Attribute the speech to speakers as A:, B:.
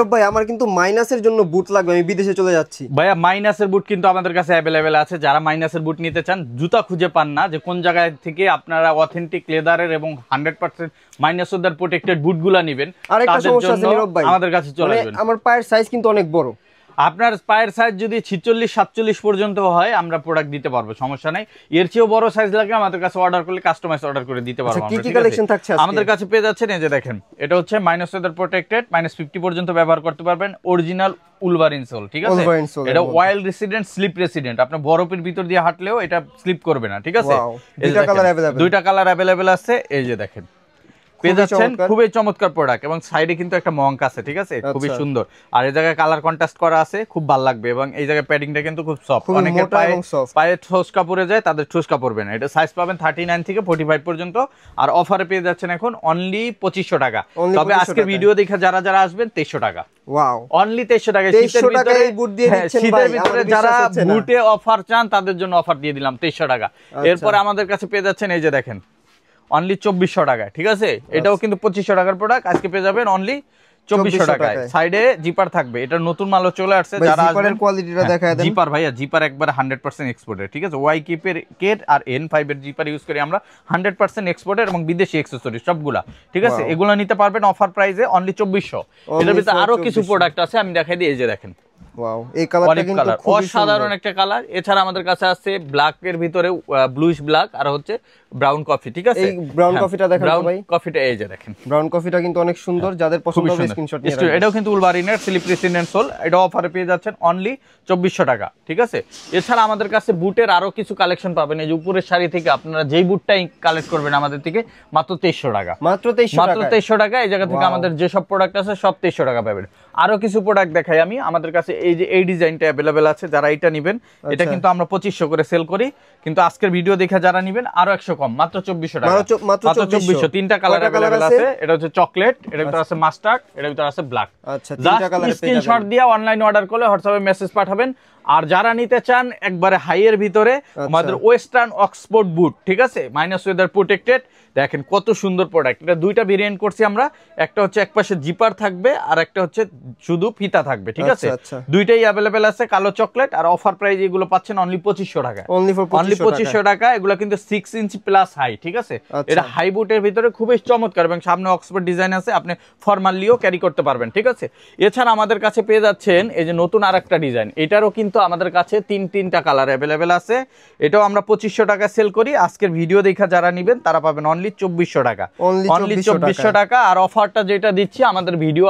A: নীরব ভাই আমার কিন্তু মাইনাসের জন্য বুট লাগবে, আমি বিদেশে চলে যাচ্ছি।
B: ভাইয়া মাইনাসের বুট কিন্তু আমাদের কাছে অ্যাভেলেবেল আছে। যারা মাইনাসের বুট নিতে চান, জুতা খুঁজে পান না যে কোন জায়গায় থেকে আপনারা অথেন্টিক লেদারের এবং 100% মাইনাস ওয়েদার প্রোটেক্টেড বুটগুলা নেবেন,
A: আরেকটা সমস্যা আছে নীরব ভাই,
B: আমাদের কাছে চলে আসবেন।
A: আমার পায়ের সাইজ কিন্তু অনেক বড়।
B: আপনার পায়ের সাইজ যদি 46-47 পর্যন্ত হয় আমরা প্রোডাক্ট দিতে পারবো, সমস্যা নাই। এর চেয়েও বড় সাইজ লাগলে আমাদের কাছে অর্ডার করলে কাস্টমাইজ অর্ডার করে দিতে পারবো।
A: কি কি কালেকশন থাকছে
B: আমাদের কাছে পেয়ে যাচ্ছেন, এই যে দেখেন, এটা হচ্ছে মাইনাস ওয়েদার প্রোটেক্টেড, -50 পর্যন্ত ব্যবহার করতে পারবেন, অরিজিনাল উলভারিন সোল, ঠিক আছে? এটা ওয়াইল্ড রেসিডেন্ট, স্লিপ রেসিডেন্ট, আপনি বরফের ভিতর দিয়ে হাঁটলেও এটা স্লিপ করবে না, ঠিক আছে? দুইটা কালার অ্যাভেলেবেল আছে, এই যে দেখেন পেয়ে যাচ্ছেন। খুবই চমৎকার প্রোডাক্ট এবং সাইডে কিন্তু একটা মঙ্ক আছে, ঠিক আছে? খুবই সুন্দর। আর এই জায়গায় কালার কন্ট্রাস্ট করা আছে, খুব ভালো লাগবে। এবং এই জায়গায় প্যাডিংটা কিন্তু খুব সফট, অনেকের পায়ে ঠোসকা পড়ে যায়, তাদের ঠোসকা পড়বে না। এটা সাইজ পাবেন 39 থেকে 45 পর্যন্ত। আর অফারে পেয়ে যাচ্ছেন এখন অনলি 2500 টাকা। তবে আজকে ভিডিও দেখে যারা যারা আসবেন 2300 টাকা।
A: ওয়াও,
B: অনলি 2300 টাকা। শীতের ভিতরে যারা বুটে অফার চান তাদের জন্য অফার দিয়ে দিলাম 2300 টাকা। এরপরে আমাদের কাছে পেয়ে যাচ্ছেন, এই যে দেখেন, অনলি 2400 টাকায়, ঠিক আছে? এটাও কিন্তু 2500 টাকার প্রোডাক্ট, আজকে পেয়ে যাবেন অনলি 2400 টাকায়। সাইডে জিপার থাকবে, এটা নতুন মালও চলে আসছে। যারা
A: জিপারের কোয়ালিটিটা দেখায় দেন।
B: জিপার ভাইয়া, জিপার একবার 100% এক্সপোর্টেড, ঠিক আছে? ওয়াই কিপের কেট আর N5 এর জিপার ইউজ করি আমরা, 100% এক্সপোর্টেড এবং বিদেশি অ্যাকসেসরি সবগুলা, ঠিক আছে? এগুলো নিতে পারবেন অফার প্রাইসে অনলি 2400। এটার ভিতরে আরো কিছু প্রোডাক্ট আছে, আমি দেখাই দিই। এই যে দেখেন,
A: ওয়াও, এই কালারটা কিন্তু খুব
B: অসাধারণ একটা কালার। এছাড়া আমাদের কাছে আছে ব্ল্যাক এর ভিতরে ব্লুইশ ব্ল্যাক, আর হচ্ছে ব্রাউন কফি, ঠিক আছে?
A: এই ব্রাউন কফিটা দেখেন তো ভাই,
B: কফিটা এই যে দেখেন,
A: ব্রাউন কফিটা কিন্তু অনেক সুন্দর, যাদের পছন্দ হবে স্ক্রিনশট নিয়ে রাখবেন।
B: এটাও কিন্তু উলভারিনের স্লিপ রেসিডেন্ট সোল, এটা অফারে পেয়ে যাচ্ছেন অনলি 2400 টাকা, ঠিক আছে? এছাড়া আমাদের কাছে বুটের আরো কিছু কালেকশন পাবেন। এই যে উপরের শাড়ি থেকে আপনারা যেই বুটটাই কালেক্ট করবেন আমাদের থেকে মাত্র 2300 টাকা। মাত্র 2300 টাকা। এই জায়গা থেকে আমাদের যে সব প্রোডাক্ট আছে সব 2300 টাকা পাবেন। আরো কিছু প্রোডাক্ট দেখাই আমি। আমাদের কাছে এই যে এই ডিজাইনটা অ্যাভেলেবেল আছে, যারা এটা নেবেন, এটা কিন্তু আমরা 2500 করে সেল করি, কিন্তু আজকের ভিডিও দেখে যারা নেবেন আরো 100 কম, মাত্র 2400 টাকা। মাত্র 2400। তিনটা কালার অ্যাভেলেবেল আছে। এটা হচ্ছে চকলেট, এটার ভিতরে আছে মাস্টার্ড, এটার ভিতরে আছে ব্ল্যাক।
A: আচ্ছা, তিনটা কালার পেয়ে যাবেন।
B: স্ক্রিনশট দিয়ে অনলাইন অর্ডার করলে হোয়াটসঅ্যাপে মেসেজ পাঠাবেন। আর যারা নিতে চান একবারে হাই এর ভিতরে, আমাদের ওয়েস্টার্ন অক্সফোর্ড বুট, ঠিক আছে? মাইনাস ওয়েদার প্রোটেক্টেড, দেখেন কত সুন্দর প্রোডাক্ট। এটা দুইটা ভেরিয়েন্ট করছি আমরা, একটা হচ্ছে একপাশে জিপার থাকবে আর একটা হচ্ছে শুধু ফিতা থাকবে, ঠিক আছে? দুইটাই অ্যাভেলেবেল আছে, কালো চকলেট। আর অফার প্রাইস এগুলো পাচ্ছেন অনলি 2500 টাকা। অনলি 2500 টাকা। এগুলো কিন্তু 6 ইঞ্চি প্লাস হাই, ঠিক আছে? এটা হাই বুটের ভিতরে খুবই চমৎকার এবং সামনে অক্সফোর্ড ডিজাইন আছে, আপনি ফরমালিও ক্যারি করতে পারবেন, ঠিক আছে? এছাড়া আমাদের কাছে পেয়ে যাচ্ছেন এই যে নতুন আরেকটা ডিজাইন, এটারও কিন্তু আমাদের কাছে তিনটা কালার অ্যাভেলেবেল আছে। এটাও আমরা 2500 টাকা সেল করি। আজকের ভিডিও দেখা যারা নেবেন তারা পাবেন অনলি 2400 টাকা। অনলি 2400 টাকা। আর অফারটা যেটা দিচ্ছি, আমাদের ভিডিও